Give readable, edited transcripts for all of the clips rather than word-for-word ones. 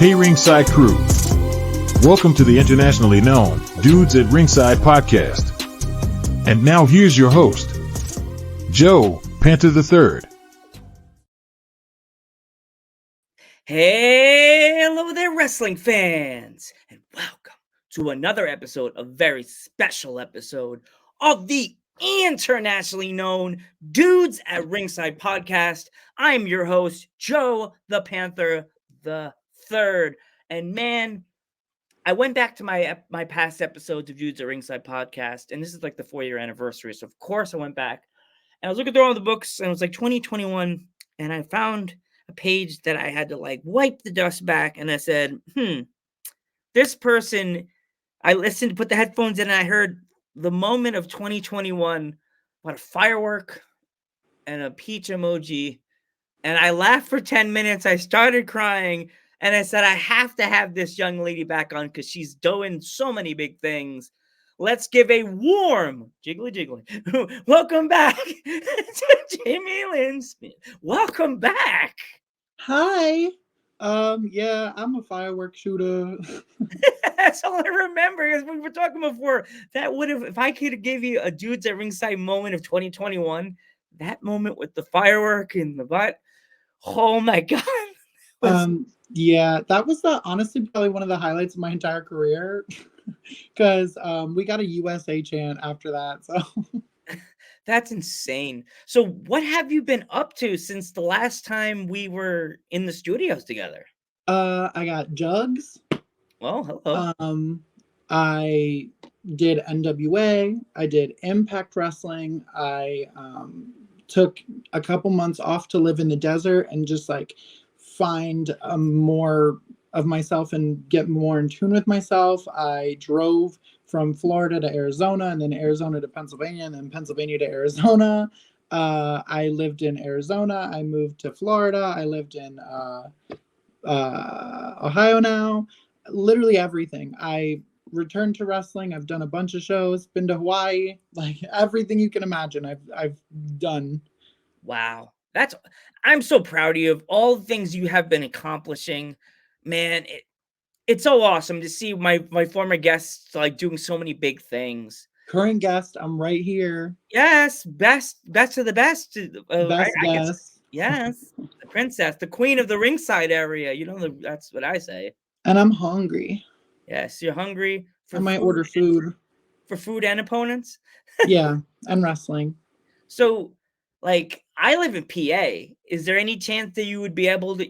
Hey Ringside crew, welcome to the internationally known Dudes at Ringside podcast. And now here's your host, Joe, Panther the Third. Hey, hello there, wrestling fans, and welcome to another episode, a very special episode of the internationally known Dudes at Ringside podcast. I'm your host, Joe the Panther the Third, and man, I went back to my past episodes of Dudes at Ringside podcast, and this is like the 4-year anniversary. So of course I went back and I was looking through all the books, and it was like 2021, and I found a page that I had to like wipe the dust back, and I said, this person, I listened, put the headphones in, and I heard the moment of 2021, what a firework and a peach emoji, and I laughed for 10 minutes. I started crying, and I said, I have to have this young lady back on because she's doing so many big things. Let's give a warm jiggly welcome back to Jamie Lynn Smith. Welcome back. Hi. Yeah, I'm a firework shooter. That's all I remember, because we were talking before. That would have, if I could have give you a Dudes at Ringside moment of 2021, that moment with the firework and the butt. Oh my God. Yeah, that was honestly probably one of the highlights of my entire career. Because we got a USA chant after that. So That's insane. So what have you been up to since the last time we were in the studios together? I got jugs. Well, hello. I did NWA. I did Impact Wrestling. I took a couple months off to live in the desert and just like find more of myself and get more in tune with myself. I drove from Florida to Arizona, and then Arizona to Pennsylvania, and then Pennsylvania to Arizona. I lived in Arizona. I moved to Florida. I lived in Ohio now. Literally everything. I returned to wrestling. I've done a bunch of shows. Been to Hawaii. Like everything you can imagine, I've done. Wow. I'm so proud of you of all the things you have been accomplishing. Man, it's so awesome to see my former guests like doing so many big things. Current guest, I'm right here. Yes, best of the best. Best guest. Yes, the princess, the queen of the ringside area. You know, that's what I say. And I'm hungry. Yes, you're hungry for I might order food. For food and opponents? Yeah, and wrestling. So, like, I live in PA. Is there any chance that you would be able to,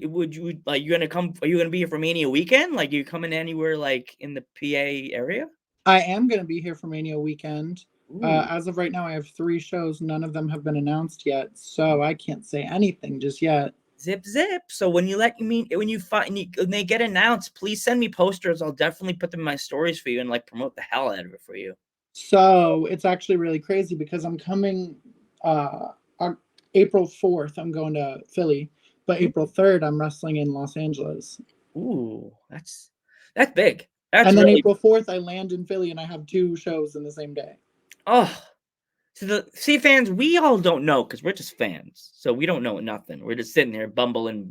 are you going to be here for Mania weekend? Like, you coming anywhere, like, in the PA area? I am going to be here for Mania weekend. As of right now, I have 3 shows. None of them have been announced yet, so I can't say anything just yet. Zip. So when they get announced, please send me posters. I'll definitely put them in my stories for you and like promote the hell out of it for you. So it's actually really crazy because I'm coming April 4th. I'm going to Philly, but April 3rd I'm wrestling in Los Angeles. Ooh, that's big. And then April 4th I land in Philly and I have 2 shows in the same day. Oh. So the fans, we all don't know because we're just fans. So we don't know nothing. We're just sitting there bumbling,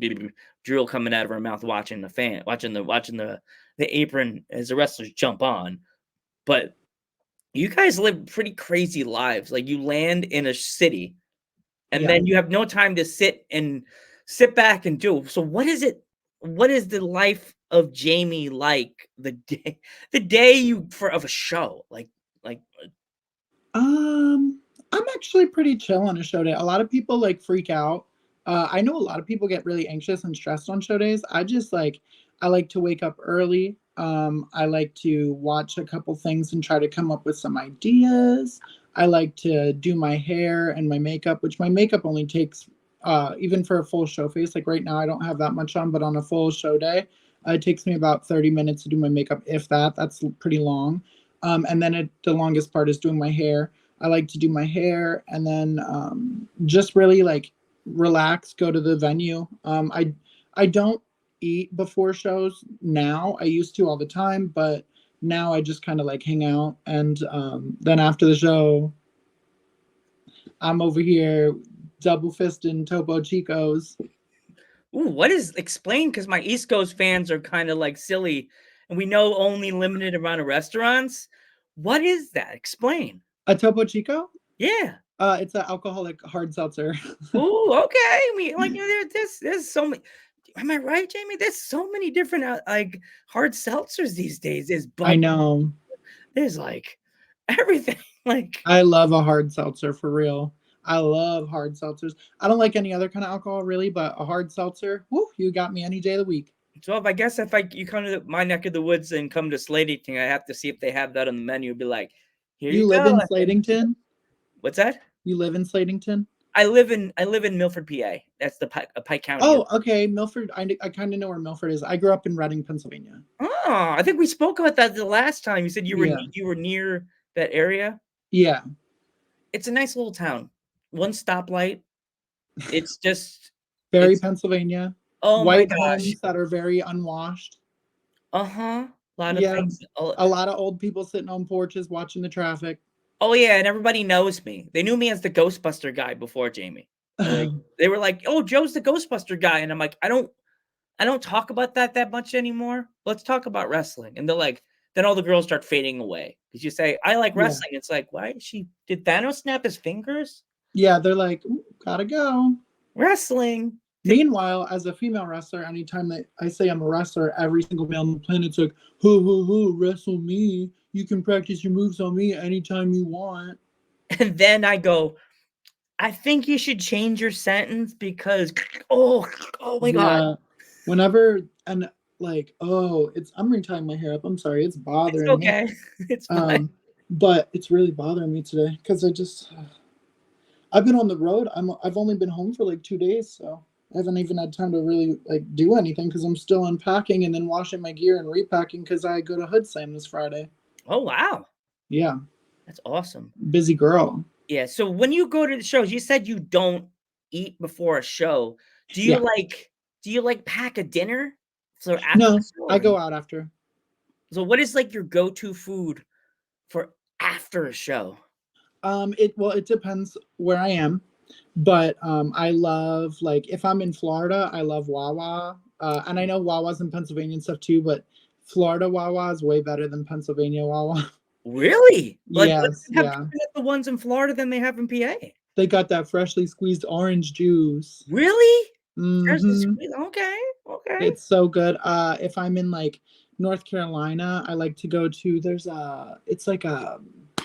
drool coming out of our mouth, watching the apron as the wrestlers jump on. But you guys live pretty crazy lives. Like you land in a city, and then you have no time to sit back and do. So what is it? What is the life of Jamie like the day of a show? I'm actually pretty chill on a show day. A lot of people like freak out. I know a lot of people get really anxious and stressed on show days. I like to wake up early. I like to watch a couple things and try to come up with some ideas. I like to do my hair and my makeup, which my makeup only takes, even for a full show face. Like right now, I don't have that much on, but on a full show day, it takes me about 30 minutes to do my makeup, if that. That's pretty long. And then the longest part is doing my hair. I like to do my hair and then just really like relax, go to the venue. I don't eat before shows now. I used to all the time, but now I just kind of like hang out. And then after the show, I'm over here double fisting Topo Chicos. Ooh, what is explain? Because my East Coast fans are kind of like silly, and we know only limited amount of restaurants. What is that? Explain. A Topo Chico? Yeah. It's an alcoholic hard seltzer. Ooh, okay. We like there's so many. Am I right, Jamie? There's so many different like hard seltzers these days. There's I Bud. know. There's like everything. Like I love a hard seltzer for real. I love hard seltzers. I don't like any other kind of alcohol really, but a hard seltzer, whoo, you got me any day of the week. so. If you come to my neck of the woods and come to Slating, I have to see if they have that on the menu. Be like, here you You live go. in Slatington? What's that? You live in Slatington? I live in Milford, PA. That's the Pike County. Oh, okay. Milford. I kind of know where Milford is. I grew up in Reading, Pennsylvania. Oh, I think we spoke about that the last time. You said you were near that area. Yeah. It's a nice little town. One stoplight. It's just very Pennsylvania. Oh White my gosh. homes that are very unwashed. A lot of Yeah. things. A lot of old people sitting on porches watching the traffic. Oh yeah, and everybody knows me. They knew me as the Ghostbuster guy before Jamie. Like, they were like, "Oh, Joe's the Ghostbuster guy," and I'm like, "I don't talk about that much anymore. Let's talk about wrestling." And they're like, then all the girls start fading away because you say, "I like wrestling." Yeah. It's like, why is she? Did Thanos snap his fingers? Yeah, they're like, gotta go. Wrestling. Meanwhile, as a female wrestler, anytime that I say I'm a wrestler, every single male on the planet's like, ho, wrestle me. You can practice your moves on me anytime you want. And then I go, I think you should change your sentence because, oh my God. Whenever, and like, I'm retying my hair up. I'm sorry. It's bothering me. Okay. It's fine. But it's really bothering me today because I've been on the road. I've only been home for like 2 days, so I haven't even had time to really like do anything because I'm still unpacking and then washing my gear and repacking because I go to Hood Slam this Friday. Oh wow! Yeah, that's awesome. Busy girl. Yeah. So when you go to the shows, you said you don't eat before a show. Do you like pack a dinner? So after no, I go out after. So what is like your go-to food for after a show? It depends where I am. But I love, like, if I'm in Florida, I love Wawa. And I know Wawa's in Pennsylvania and stuff too, but Florida Wawa is way better than Pennsylvania Wawa. Really? Like, yes, yeah. The ones in Florida than they have in PA. They got that freshly squeezed orange juice. Really? Mm-hmm. Freshly squeezed? Okay. It's so good. If I'm in like North Carolina, I like to go to, it's like a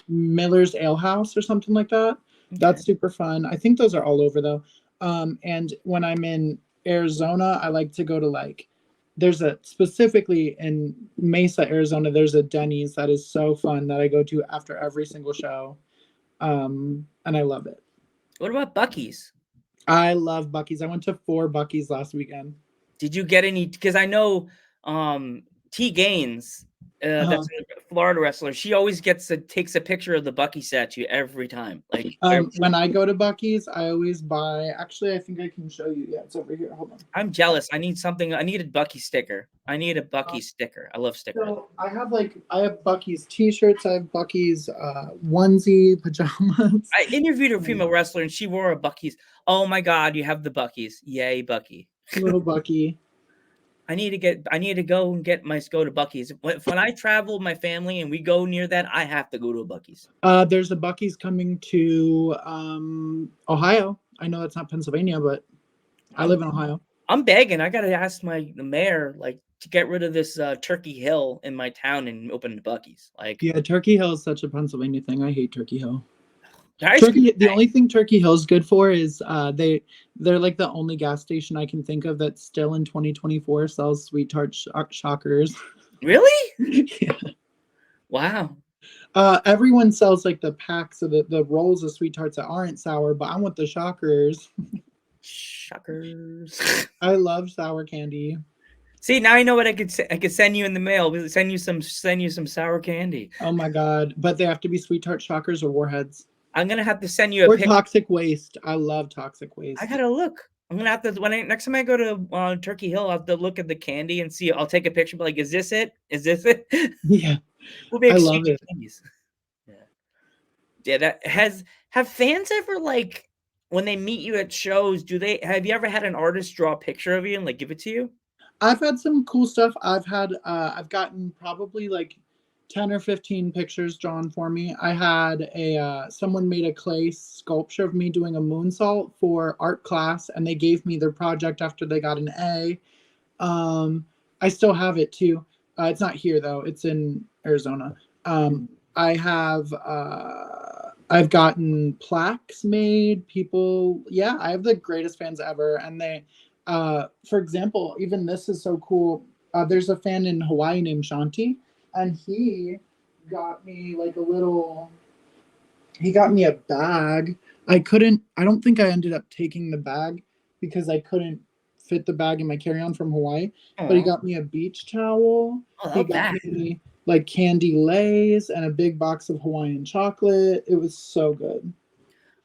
Miller's Ale House or something like that. Okay. That's super fun. I think those are all over though. And when I'm in Arizona, I like to go to specifically in Mesa, Arizona, there's a Denny's that is so fun that I go to after every single show. And I love it. What about Buc-ee's? I love Buc-ee's. I went to 4 Buc-ee's last weekend. Did you get any? Because I know T Gaines, that's a Florida wrestler. She always takes a picture of the Buc-ee statue every time. Like when I go to Buc-ee's, I always buy. Actually, I think I can show you. Yeah, it's over here. Hold on. I'm jealous. I need something. I need a Buc-ee sticker. I need a Buc-ee sticker. I love stickers. So I have Buc-ee's t-shirts. I have Buc-ee's onesie pajamas. I interviewed a female wrestler and she wore a Buc-ee's. Oh my God, you have the Buc-ee's. Yay, Buc-ee. Little Buc-ee. I need to go to Buc-ee's. When I travel with my family and we go near that, I have to go to a Buc-ee's. There's a Buc-ee's coming to Ohio. I know that's not Pennsylvania, but I live in Ohio. I'm begging. I gotta ask the mayor to get rid of this Turkey Hill in my town and open the Buc-ee's. Yeah, Turkey Hill is such a Pennsylvania thing. I hate Turkey Hill. The only thing Turkey Hill is good for is they're like the only gas station I can think of that still in 2024 sells sweet tart shockers. Really? Yeah. Wow. Everyone sells like the packs of the rolls of sweet tarts that aren't sour, but I want the shockers. Shockers. I love sour candy. See, now I know what I could send you in the mail. We'll send you some sour candy. Oh my God! But they have to be sweet tart shockers or warheads. I'm gonna have to send you a toxic waste. I love toxic waste. I gotta look. I'm gonna have to next time I go to Turkey Hill, I'll have to look at the candy and see. I'll take a picture. But is this it? Is this it? Yeah, we'll be exchanging candies. Yeah. Have fans ever when they meet you at shows, have you ever had an artist draw a picture of you and like give it to you? I've had some cool stuff. I've gotten probably like 10 or 15 pictures drawn for me. I had someone made a clay sculpture of me doing a moonsault for art class, and they gave me their project after they got an A. Um, I still have it too. It's not here though. It's in Arizona. I have I've gotten plaques made. People, yeah, I have the greatest fans ever, and for example, even this is so cool. There's a fan in Hawaii named Shanti, and he got me like a little. He got me a bag. I don't think I ended up taking the bag because I couldn't fit the bag in my carry-on from Hawaii. But he Aw. got me a beach towel. Oh, He how got bad. me like candy lays and a big box of Hawaiian chocolate. It was so good.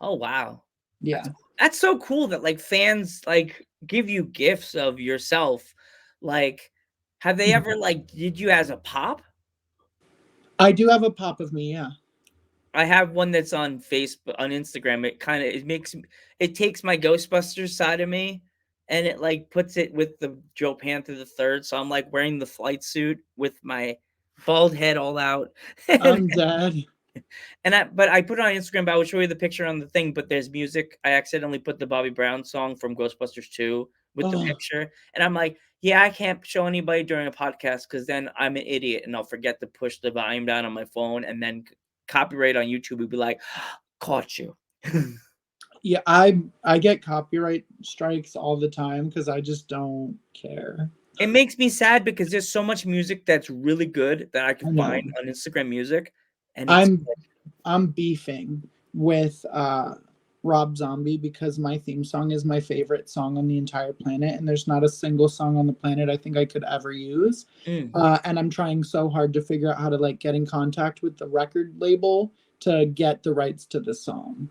Oh, wow. Yeah. That's so cool that like fans like give you gifts of yourself. Like, have they ever like did you as a pop? I do have a pop of me, yeah. I have one that's on Facebook, on Instagram. It takes my Ghostbusters side of me, and it like puts it with the Joe Panther the third. So I'm like wearing the flight suit with my bald head all out, and I'm dead. but I put it on Instagram. But I will show you the picture on the thing. But there's music. I accidentally put the Bobby Brown song from Ghostbusters 2 with the Oh, picture, and I'm like, yeah, I can't show anybody during a podcast because then I'm an idiot and I'll forget to push the volume down on my phone, and then copyright on YouTube would be like, caught you. yeah, I get copyright strikes all the time because I just don't care. It makes me sad because there's so much music that's really good that I I could find know. on Instagram Music, and it's I'm I'm beefing with Rob Zombie because my theme song is my favorite song on the entire planet, and there's not a single song on the planet I think I could ever use. mm. And I'm trying so hard to figure out how to like get in contact with the record label to get the rights to the song.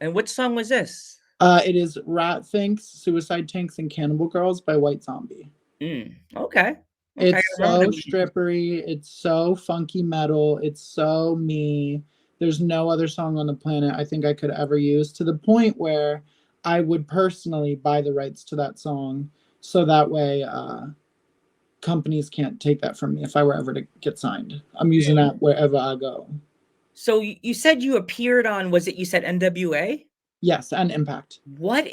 And which song was this? It is Rat Thinks, Suicide Tanks, and Cannibal Girls by White Zombie. Okay. Okay. I It's remember so the name. strippery. It's so funky metal. It's so me. There's no other song on the planet I think I could ever use, to the point where I would personally buy the rights to that song so that way companies can't take that from me if I were ever to get signed. I'm using that wherever I go. So you said you appeared on, was it you said NWA? Yes, and Impact. What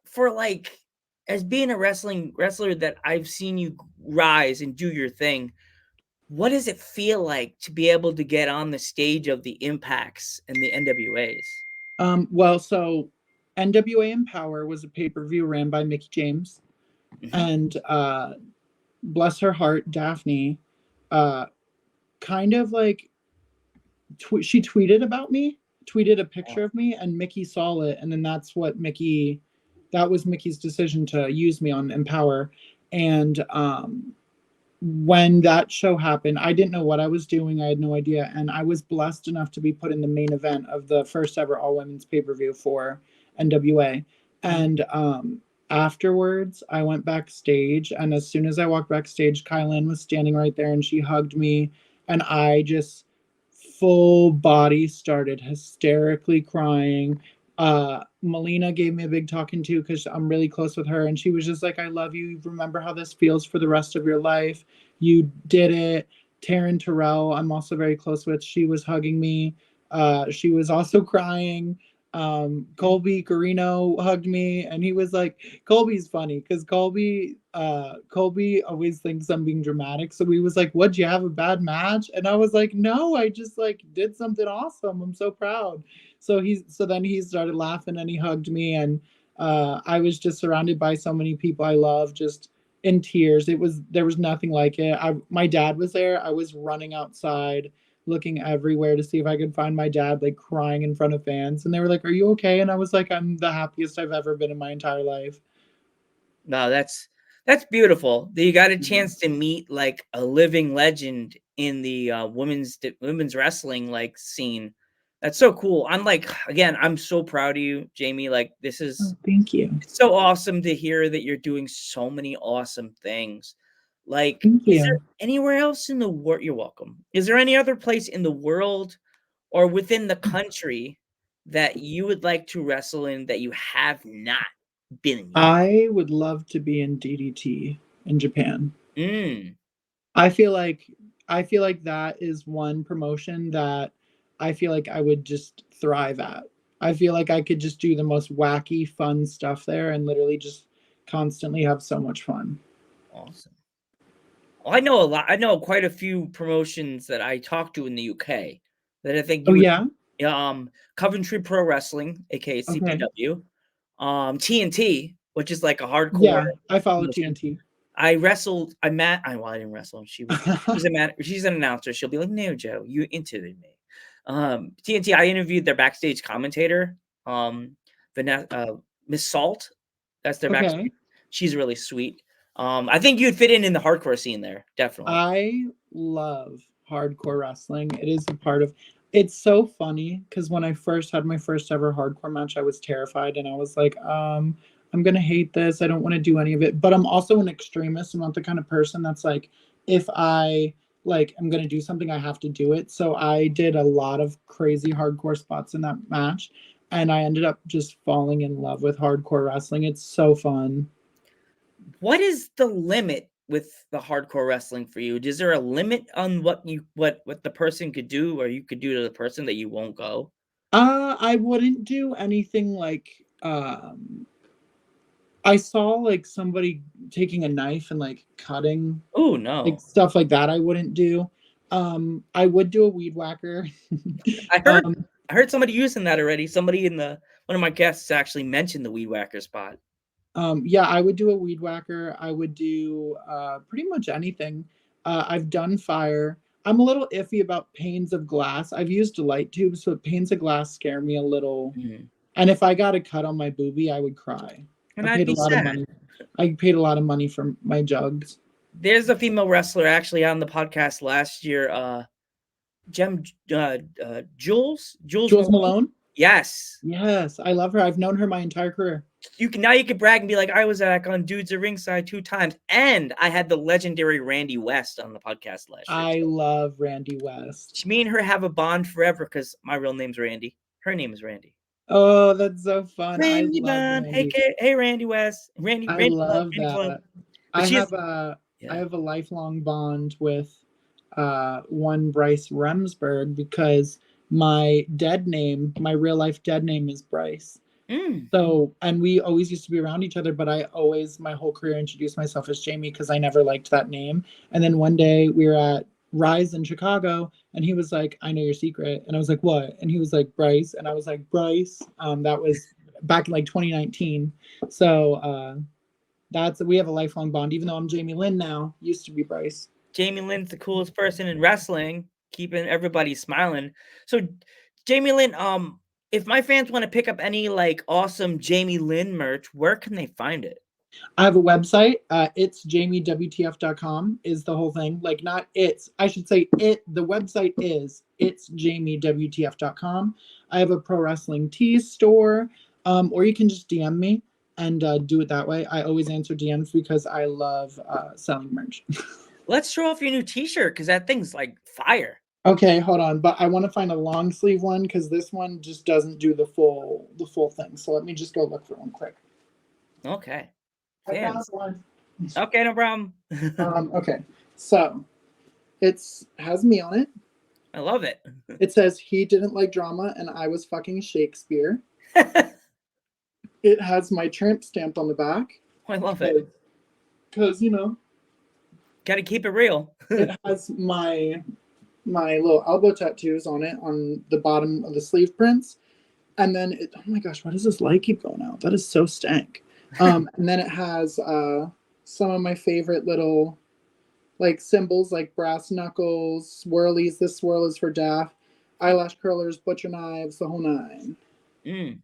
for like as being a wrestler that I've seen you rise and do your thing, what does it feel like to be able to get on the stage of the Impacts and the NWAs? So NWA Empower was a pay-per-view ran by Mickey James, Mhm. and bless her heart, Daphne, uh, kind of like she tweeted about me, tweeted a picture of me, and Mickey saw it, and then that was Mickey's decision to use me on Empower, and when that show happened, I didn't know what I was doing. I had no idea. And I was blessed enough to be put in the main event of the first ever all women's pay per view for NWA. And afterwards, I went backstage. And as soon as I walked backstage, Kylan was standing right there and she hugged me. And I just full body started hysterically crying. Melina gave me a big talking to because I'm really close with her, and she was just like, I love you. Remember how this feels for the rest of your life. You did it. Taryn Terrell, I'm also very close with. She was hugging me. She was also crying. Colby Carino hugged me, and he was like, Colby's funny because Colby always thinks I'm being dramatic. So he was like, what'd you have, a bad match? And I was like, no, I just like did something awesome. I'm so proud. So then he started laughing and he hugged me, and I was just surrounded by so many people I love, just in tears. There was nothing like it. My dad was there. I was running outside looking everywhere to see if I could find my dad, like crying in front of fans, and they were like, are you okay? And I was like, I'm the happiest I've ever been in my entire life. No, that's beautiful. That you got a chance to meet like a living legend in the women's wrestling like scene. That's so cool. I'm like, again, I'm so proud of you, Jamie. Like, this is Oh, thank you. it's so awesome to hear that you're doing so many awesome things. Like, Thank is there you. anywhere else in the world? You're welcome. Is there any other place in the world or within the country that you would like to wrestle in that you have not been in yet? I would love to be in DDT in Japan. Mm. I feel like that is one promotion that I feel like I would just thrive at. I feel like I could just do the most wacky, fun stuff there and literally just constantly have so much fun. Awesome. Well, I know a lot. I know quite a few promotions that I talked to in the UK that I think Oh you would. yeah? Coventry Pro Wrestling, aka Okay. CPW. TNT, which is like a hardcore. Yeah, I follow promotion. TNT. I wrestled. Well, I didn't wrestle. She's an announcer. She'll be like, "No, Joe, you interviewed me." TNT. I interviewed their backstage commentator, Miss Salt. That's their backstage. Okay. She's really sweet. I think you'd fit in the hardcore scene there, definitely. I love hardcore wrestling. It is a part of it's so funny because when I first had my first ever hardcore match, I was terrified and I was like, I'm gonna hate this. I don't want to do any of it. But I'm also an extremist. I'm not the kind of person that's like, if I like I'm gonna do something, I have to do it. So I did a lot of crazy hardcore spots in that match, and I ended up just falling in love with hardcore wrestling. It's so fun. What is the limit with the hardcore wrestling for you? Is there a limit on what the person could do or you could do to the person that you won't go? I wouldn't do anything like I saw like somebody taking a knife and like cutting Oh like no. stuff like that I wouldn't do. I would do a weed whacker. I heard um I heard somebody using that already. Somebody in the one of my guests actually mentioned the weed whacker spot. yeah, I would do a weed whacker. I would do pretty much anything. I've done fire. I'm a little iffy about panes of glass. I've used light tubes, but panes of glass scare me a little. Mhm. And if I got a cut on my boobie, I would cry. I And I'd paid a be lot of sad. money. I paid a lot of money for my jugs. There's a female wrestler actually on the podcast last year, Jules Jules Malone. Malone? Yes. Yes, I love her. I've known her my entire career. You can brag and be like, I was on Dudes at Ringside 2 times, and I had the legendary Randy West on the podcast last year. I So love Randy West. me and her have a bond forever because my real name's Randy. Her name is Randy. Oh, that's so fun. I Randy love Bond. Randy. Hey, Randy West. I Randy Club, love Randy Club. that. But I she is, have a I yeah. have a lifelong bond with one Bryce Remsburg because my real life dead name is Bryce. Mm. So, and we always used to be around each other, but I always, my whole career, introduced myself as Jamie because I never liked that name. And then one day we were at Rise in Chicago, and he was like, "I know your secret," and I was like, "What?" And he was like, "Bryce," and I was like, "Bryce." That was back in like 2019. So we have a lifelong bond. Even though I'm Jamie Lynn now, used to be Bryce. Jamie Lynn's the coolest person in wrestling, keeping everybody smiling. So, Jamie Lynn, if my fans want to pick up any like awesome Jamie Lynn merch, where can they find it? I have a website. It's jamiewtf.com is the whole thing. Like not it's, I should say it. The website is it's jamiewtf.com. I have a pro wrestling tees store, or you can just DM me and do it that way. I always answer DMs because I love selling merch. Let's show off your new T-shirt because that thing's like fire. Okay, hold on, but I want to find a long sleeve one because this one just doesn't do the full thing. So let me just go look for one quick. Okay. I found Fans. one. Okay, no problem. Okay, so it's has me on it. I love it. It says he didn't like drama and I was fucking Shakespeare. It has my tramp stamped on the back. I love it. Because Gotta keep it real. it has my little elbow tattoos on it on the bottom of the sleeve prints. And then oh my gosh, why does this light keep going out? That is so stank. And then it has some of my favorite little like symbols like brass knuckles, swirlies. This swirl is for Daff, eyelash curlers, butcher knives, the whole nine. Mm.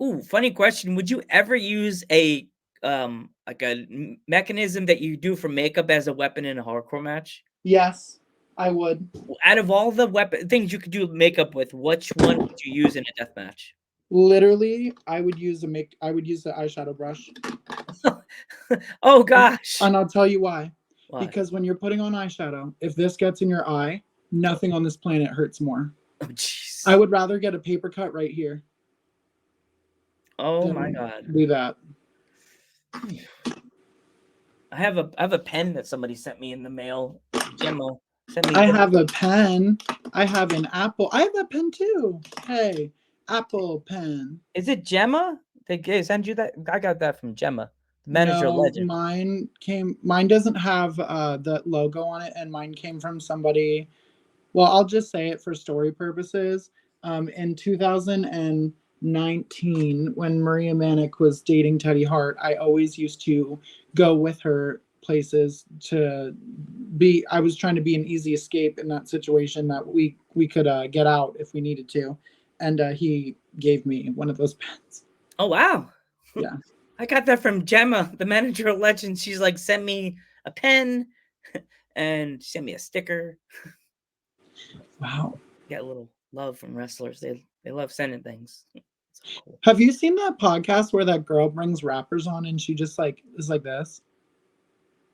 Ooh, funny question. Would you ever use a like a mechanism that you do for makeup as a weapon in a hardcore match? Yes, I would. Out of all the things you could do makeup with, which one would you use in a death match? Literally, I would use the eyeshadow brush. Oh gosh. And I'll tell you why. Why? Because when you're putting on eyeshadow, if this gets in your eye, nothing on this planet hurts more. Oh jeez. I would rather get a paper cut right here. Oh my God. Do that. I have a pen that somebody sent me in the mail. Gemma sent me. I have a pen. I have an Apple. I have that pen too. Hey, Apple pen. Is it Gemma? They send you that? I got that from Gemma, the manager legend. Mine doesn't have the logo on it, and mine came from somebody. Well, I'll just say it for story purposes. In 2019, when Maria Manic was dating Teddy Hart, I always used to go with her places to be. I was trying to be an easy escape in that situation that we could get out if we needed to, and he gave me one of those pens. Oh wow! Yeah, I got that from Gemma, the manager of legend. She's like, sent me a pen and sent me a sticker. Wow. Get a little love from wrestlers. They love sending things. So cool. Have you seen that podcast where that girl brings rappers on and she just like is like this?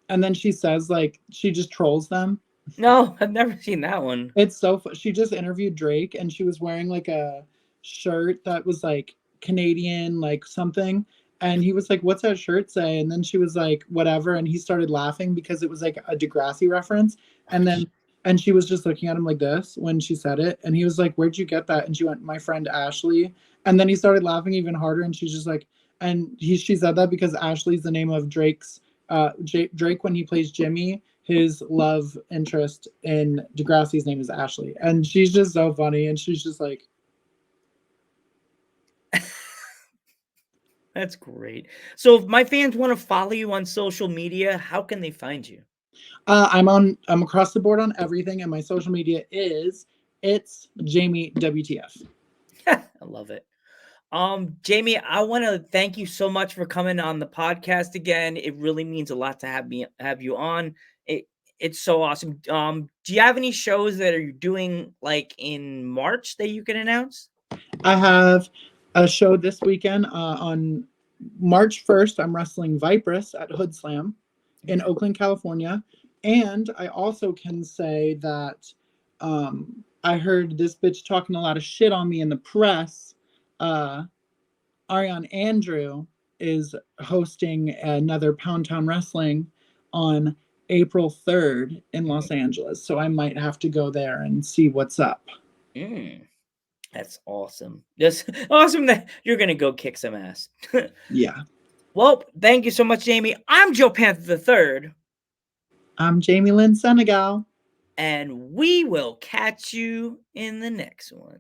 And then she says like she just trolls them? No, I've never seen that one. It's so fun. She just interviewed Drake and she was wearing like a shirt that was like Canadian, like something. And he was like, "What's that shirt say?" And then she was like, "Whatever." And he started laughing because it was like a Degrassi reference. And she was just looking at him like this when she said it. And he was like, "Where'd you get that?" And she went, "My friend Ashley." And then he started laughing even harder. And she's just like, she said that because Ashley's the name of Drake's, Drake, when he plays Jimmy, his love interest in Degrassi's name is Ashley. And she's just so funny. And she's just like, That's great. So if my fans want to follow you on social media, how can they find you? I'm across the board on everything, and my social media it's Jamie WTF. I love it. Jamie, I want to thank you so much for coming on the podcast again. It really means a lot to have you on. It's so awesome. Do you have any shows that are doing like in March that you can announce? I have a show this weekend on March 1st. I'm wrestling Vipress at Hood Slam in Oakland, California. And I also can say that I heard this bitch talking a lot of shit on me in the press. Ariane Andrew is hosting another Pound Town Wrestling on April 3rd in Los Angeles. So I might have to go there and see what's up. That's awesome. Just awesome that you're going to go kick some ass. Yeah. Well, thank you so much, Jamie. I'm Joe Panther III. I'm Jamie Lynn Senegal. And we will catch you in the next one.